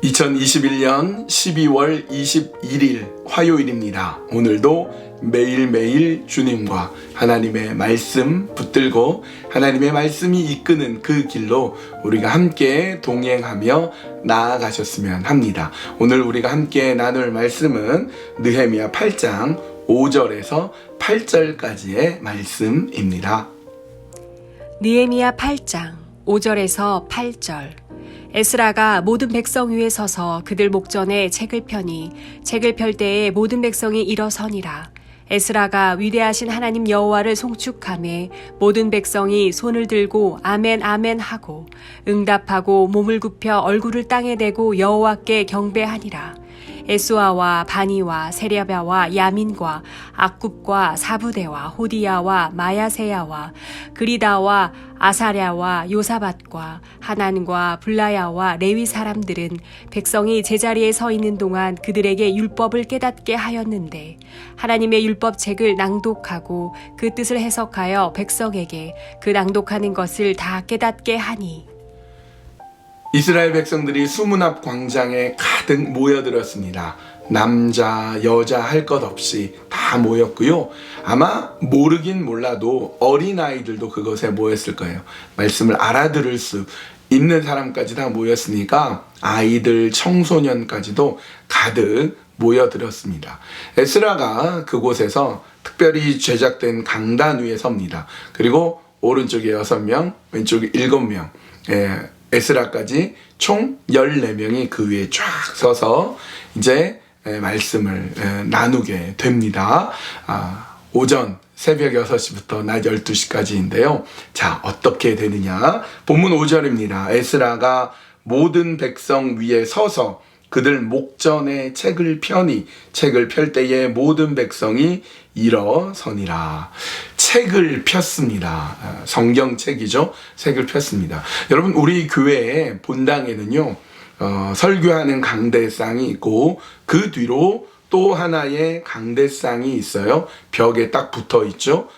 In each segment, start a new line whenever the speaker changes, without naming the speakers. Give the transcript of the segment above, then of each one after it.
(2021년 12월 21일) 화요일입니다. 오늘도 매일매일 주님과 하나님의 말씀 붙들고 하나님의 말씀이 이끄는 그 길로 우리가 함께 동행하며 나아가셨으면 합니다. 오늘 우리가 함께 나눌 말씀은 느헤미야 8장 5절에서 8절까지의 말씀입니다.
느헤미야 8장 5절에서 8절. 에스라가 모든 백성 위에 서서 그들 목전에 책을 펴니 책을 펼 때에 모든 백성이 일어서니라. 에스라가 위대하신 하나님 여호와를 송축하매 모든 백성이 손을 들고 아멘 아멘 하고 응답하고 몸을 굽혀 얼굴을 땅에 대고 여호와께 경배하니라. 에스와와 바니와 세랴랴와 야민과 악굽과 사부대와 호디야와 마야세야와 그리다와 아사랴와 요사밧과 하난과 블라야와 레위 사람들은 백성이 제자리에 서 있는 동안 그들에게 율법을 깨닫게 하였는데 하나님의 율법책을 낭독하고 그 뜻을 해석하여 백성에게 그 낭독하는 것을 다 깨닫게 하니
이스라엘 백성들이 수문 앞 광장에 가득 모여들었습니다. 남자, 여자 할 것 없이 다 모였고요. 아마 모르긴 몰라도 어린아이들도 그것에 모였을 거예요. 말씀을 알아들을 수 있는 사람까지 다 모였으니까 아이들, 청소년까지도 가득 모여들었습니다. 에스라가 그곳에서 특별히 제작된 강단 위에 섭니다. 그리고 오른쪽에 6명, 왼쪽에 7명, 에스라까지 총 14명이 그 위에 쫙 서서 이제 말씀을 나누게 됩니다. 오전 새벽 6시부터 낮 12시까지인데요. 자, 어떻게 되느냐? 본문 5절입니다. 에스라가 모든 백성 위에 서서 그들 목전에 책을 펴니 책을 펼 때에 모든 백성이 일어서니라. 책을 폈습니다. 성경책이죠. 책을 폈습니다. 여러분, 우리 교회의 본당에는요, 설교하는 강대상이 있고 그 뒤로 또 하나의 강대상이 있어요. 벽에 딱 붙어 있죠.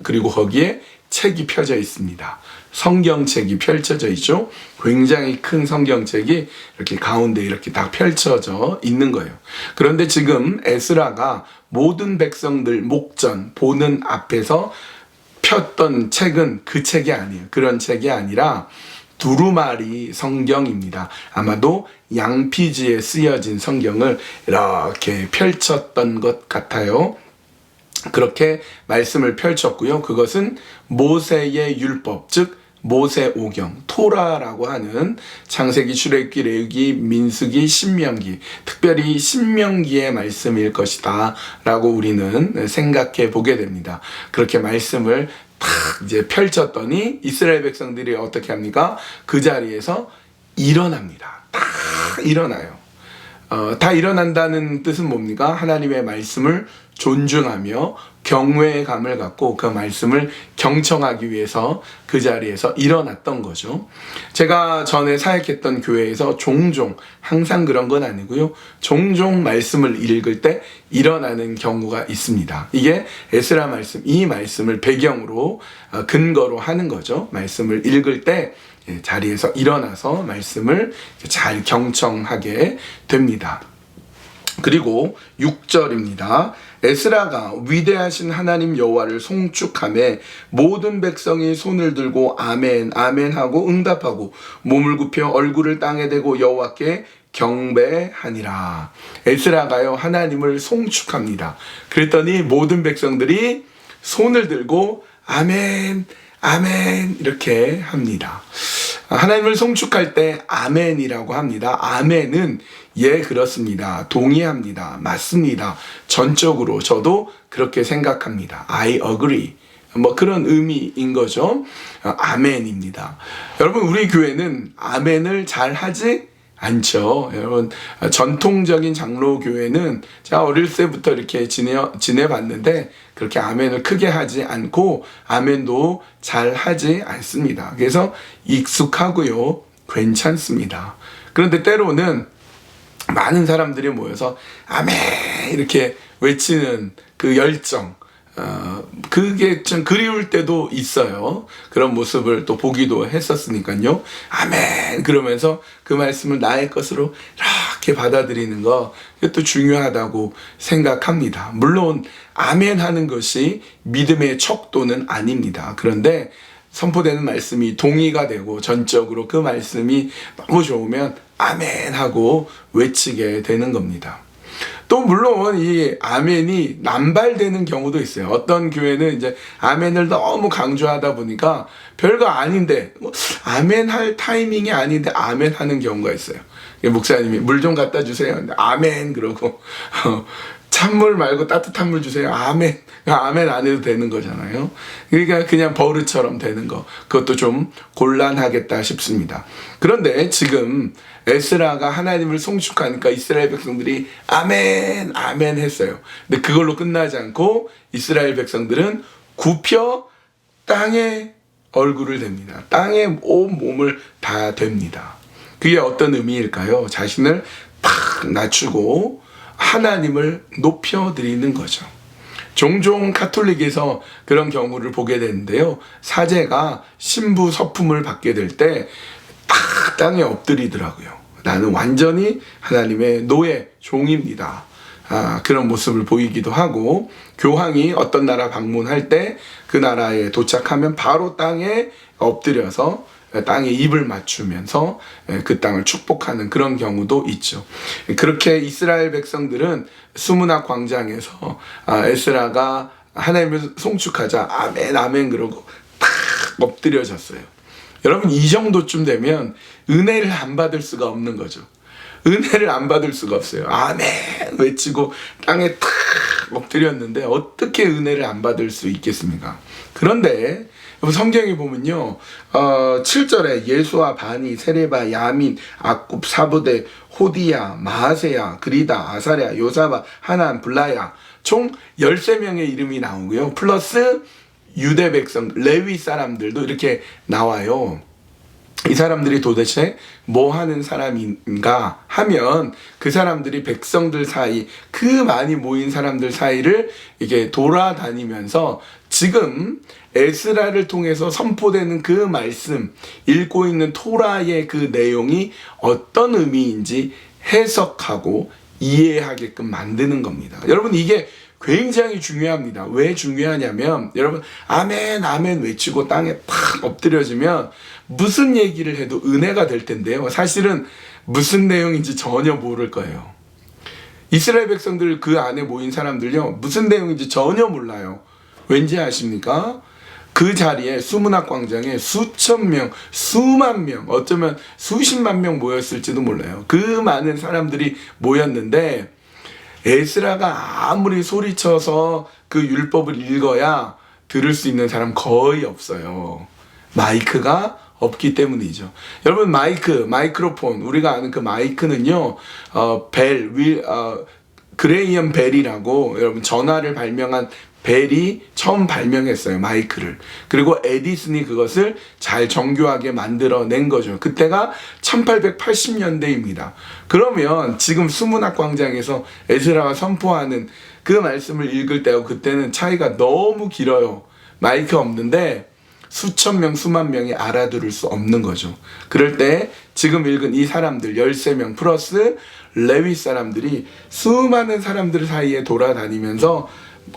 그리고 거기에 책이 펴져 있습니다. 성경책이 펼쳐져 있죠. 굉장히 큰 성경책이 이렇게 가운데 이렇게 딱 펼쳐져 있는 거예요. 그런데 지금 에스라가 모든 백성들 목전 보는 앞에서 폈던 책은 그 책이 아니에요. 그런 책이 아니라 두루마리 성경입니다. 아마도 양피지에 쓰여진 성경을 이렇게 펼쳤던 것 같아요. 그렇게 말씀을 펼쳤고요. 그것은 모세의 율법, 즉 모세오경, 토라라고 하는 창세기, 출애굽기, 레위기, 민수기, 신명기, 특별히 신명기의 말씀일 것이다 라고 우리는 생각해 보게 됩니다. 그렇게 말씀을 탁 이제 펼쳤더니 이스라엘 백성들이 어떻게 합니까? 그 자리에서 일어납니다. 다 일어나요. 다 일어난다는 뜻은 뭡니까? 하나님의 말씀을 존중하며 경외감을 갖고 그 말씀을 경청하기 위해서 그 자리에서 일어났던 거죠. 제가 전에 사역했던 교회에서 종종, 항상 그런 건 아니고요, 종종 말씀을 읽을 때 일어나는 경우가 있습니다. 이게 에스라 말씀, 이 말씀을 배경으로 근거로 하는 거죠. 말씀을 읽을 때 자리에서 일어나서 말씀을 잘 경청하게 됩니다. 그리고 6절입니다. 에스라가 위대하신 하나님 여호와를 송축하매 모든 백성이 손을 들고 아멘 아멘 하고 응답하고 몸을 굽혀 얼굴을 땅에 대고 여호와께 경배하니라. 에스라가요, 하나님을 송축합니다. 그랬더니 모든 백성들이 손을 들고 아멘 아멘 이렇게 합니다. 하나님을 송축할 때 아멘이라고 합니다. 아멘은 예, 그렇습니다. 동의합니다. 맞습니다. 전적으로 저도 그렇게 생각합니다. I agree. 뭐 그런 의미인 거죠. 아멘입니다. 여러분, 우리 교회는 아멘을 잘 하지 않죠. 여러분, 전통적인 장로교회는 제가 어릴 때부터 이렇게 지내봤는데 그렇게 아멘을 크게 하지 않고 아멘도 잘 하지 않습니다. 그래서 익숙하고요, 괜찮습니다. 그런데 때로는 많은 사람들이 모여서 아멘 이렇게 외치는 그 열정, 그게 좀 그리울 때도 있어요. 그런 모습을 또 보기도 했었으니까요. 아멘 그러면서 그 말씀을 나의 것으로 이렇게 받아들이는 거, 그것도 중요하다고 생각합니다. 물론 아멘 하는 것이 믿음의 척도는 아닙니다. 그런데 선포되는 말씀이 동의가 되고 전적으로 그 말씀이 너무 좋으면 아멘 하고 외치게 되는 겁니다. 또 물론 이 아멘이 남발되는 경우도 있어요. 어떤 교회는 이제 아멘을 너무 강조하다 보니까 별거 아닌데 아멘 할 타이밍이 아닌데 아멘 하는 경우가 있어요. 목사님이 물 좀 갖다 주세요. 아멘 그러고 찬물 말고 따뜻한 물 주세요. 아멘. 아멘 안 해도 되는 거잖아요. 그러니까 그냥 버릇처럼 되는 거. 그것도 좀 곤란하겠다 싶습니다. 그런데 지금 에스라가 하나님을 송축하니까 이스라엘 백성들이 아멘, 아멘 했어요. 근데 그걸로 끝나지 않고 이스라엘 백성들은 굽혀 땅에 얼굴을 댑니다. 땅에 온 몸을 다 댑니다. 그게 어떤 의미일까요? 자신을 팍 낮추고 하나님을 높여드리는 거죠. 종종 카톨릭에서 그런 경우를 보게 되는데요. 사제가 신부 서품을 받게 될 때 딱 땅에 엎드리더라고요. 나는 완전히 하나님의 노예, 종입니다. 그런 모습을 보이기도 하고, 교황이 어떤 나라 방문할 때 그 나라에 도착하면 바로 땅에 엎드려서 땅에 입을 맞추면서 그 땅을 축복하는 그런 경우도 있죠. 그렇게 이스라엘 백성들은 수문학 광장에서 에스라가 하나님을 송축하자 아멘 아멘 그러고 탁 엎드려졌어요. 여러분 이 정도쯤 되면 은혜를 안 받을 수가 없는 거죠. 은혜를 안 받을 수가 없어요. 아멘 외치고 땅에 탁 엎드렸는데 어떻게 은혜를 안 받을 수 있겠습니까? 그런데 성경에 보면요, 7절에 예수와 바니, 세레바, 야민, 악굽, 사부대, 호디야, 마하세야, 그리다, 아사랴, 요사바, 하난, 블라야 총 13명의 이름이 나오고요. 플러스 유대 백성, 레위 사람들도 이렇게 나와요. 이 사람들이 도대체 뭐 하는 사람인가 하면 그 사람들이 백성들 사이, 그 많이 모인 사람들 사이를 이렇게 돌아다니면서 지금 에스라를 통해서 선포되는 그 말씀, 읽고 있는 토라의 그 내용이 어떤 의미인지 해석하고 이해하게끔 만드는 겁니다. 여러분 이게 굉장히 중요합니다. 왜 중요하냐면 여러분 아멘 아멘 외치고 땅에 팍 엎드려지면 무슨 얘기를 해도 은혜가 될 텐데요. 사실은 무슨 내용인지 전혀 모를 거예요. 이스라엘 백성들 그 안에 모인 사람들요, 무슨 내용인지 전혀 몰라요. 왠지 아십니까? 그 자리에 수문학 광장에 수천 명, 수만 명, 어쩌면 수십만 명 모였을지도 몰라요. 그 많은 사람들이 모였는데 에스라가 아무리 소리쳐서 그 율법을 읽어야 들을 수 있는 사람 거의 없어요. 마이크가 없기 때문이죠. 여러분 마이크로폰, 우리가 아는 그 마이크는요, 그레이엄 벨이라고 여러분 전화를 발명한 벨이 처음 발명했어요. 마이크를. 그리고 에디슨이 그것을 잘 정교하게 만들어낸 거죠. 그때가 1880년대입니다. 그러면 지금 수문학 광장에서 에스라가 선포하는 그 말씀을 읽을 때하고 그때는 차이가 너무 길어요. 마이크 없는데 수천 명, 수만 명이 알아들을 수 없는 거죠. 그럴 때 지금 읽은 이 사람들 13명 플러스 레위 사람들이 수많은 사람들 사이에 돌아다니면서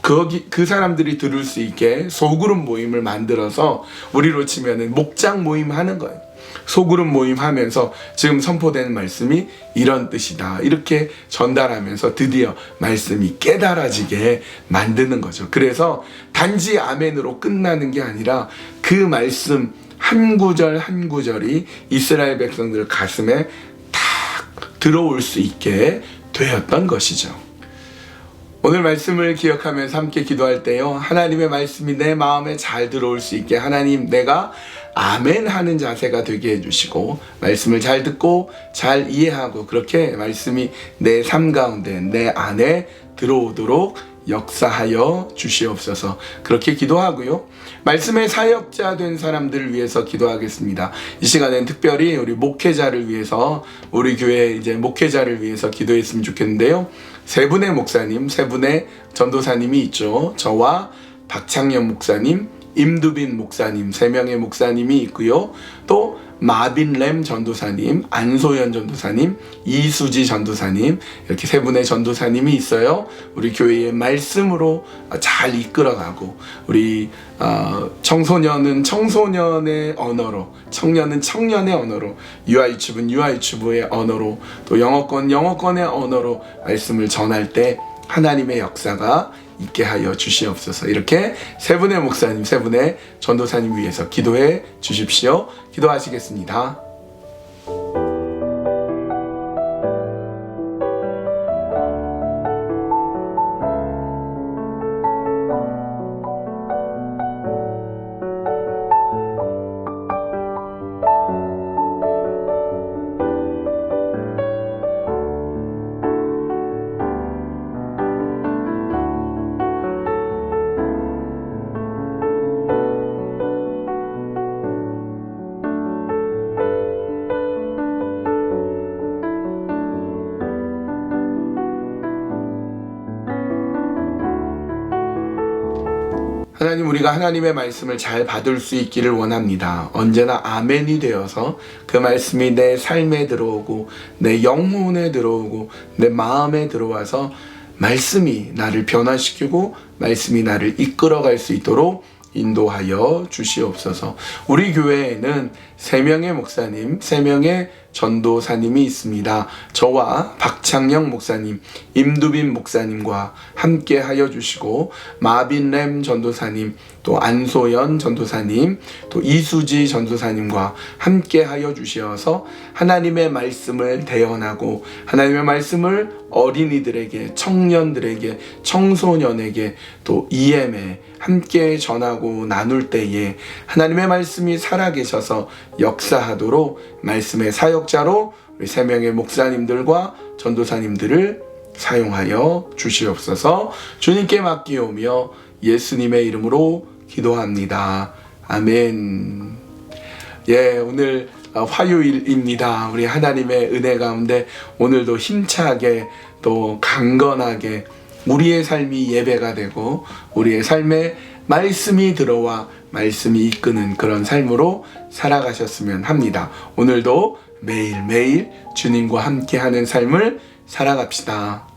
그 사람들이 들을 수 있게 소그룹 모임을 만들어서 우리로 치면은 목장 모임 하는 거예요. 소그룹 모임 하면서 지금 선포되는 말씀이 이런 뜻이다, 이렇게 전달하면서 드디어 말씀이 깨달아지게 만드는 거죠. 그래서 단지 아멘으로 끝나는 게 아니라 그 말씀 한 구절 한 구절이 이스라엘 백성들 가슴에 탁 들어올 수 있게 되었던 것이죠. 오늘 말씀을 기억하면서 함께 기도할 때요, 하나님의 말씀이 내 마음에 잘 들어올 수 있게 하나님, 내가 아멘 하는 자세가 되게 해주시고 말씀을 잘 듣고 잘 이해하고 그렇게 말씀이 내 삶 가운데 내 안에 들어오도록 역사하여 주시옵소서. 그렇게 기도하고요, 말씀의 사역자 된 사람들을 위해서 기도하겠습니다. 이 시간엔 특별히 우리 목회자를 위해서, 우리 교회 이제 목회자를 위해서 기도했으면 좋겠는데요, 세 분의 목사님, 세 분의 전도사님이 있죠. 저와 박창영 목사님, 임두빈 목사님 3명의 목사님이 있고요. 또 마빈 램 전도사님, 안소연 전도사님, 이수지 전도사님 이렇게 3분의 전도사님이 있어요. 우리 교회의 말씀으로 잘 이끌어가고 우리 청소년은 청소년의 언어로, 청년은 청년의 언어로, 유아유치부는 유아유치부의 언어로, 또 영어권 영어권의 언어로 말씀을 전할 때 하나님의 역사가 있게 하여 주시옵소서. 이렇게 3분의 목사님, 3분의 전도사님 위해서 기도해 주십시오. 기도하시겠습니다. 하나님, 우리가 하나님의 말씀을 잘 받을 수 있기를 원합니다. 언제나 아멘이 되어서 그 말씀이 내 삶에 들어오고 내 영혼에 들어오고 내 마음에 들어와서 말씀이 나를 변화시키고 말씀이 나를 이끌어갈 수 있도록 인도하여 주시옵소서. 우리 교회에는 3명의 목사님, 3명의 전도사님이 있습니다. 저와 박창영 목사님, 임두빈 목사님과 함께 하여 주시고, 마빈 램 전도사님, 또 안소연 전도사님, 또 이수지 전도사님과 함께 하여 주시어서 하나님의 말씀을 대언하고 하나님의 말씀을 어린이들에게, 청년들에게, 청소년에게, 또 EM에 함께 전하고 나눌 때에 하나님의 말씀이 살아계셔서 역사하도록 말씀의 사역자로 우리 3명의 목사님들과 전도사님들을 사용하여 주시옵소서. 주님께 맡기오며 예수님의 이름으로 기도합니다. 아멘. 오늘 화요일입니다. 우리 하나님의 은혜 가운데 오늘도 힘차게 또 강건하게 우리의 삶이 예배가 되고 우리의 삶에 말씀이 들어와 말씀이 이끄는 그런 삶으로 살아가셨으면 합니다. 오늘도 매일매일 주님과 함께하는 삶을 살아갑시다.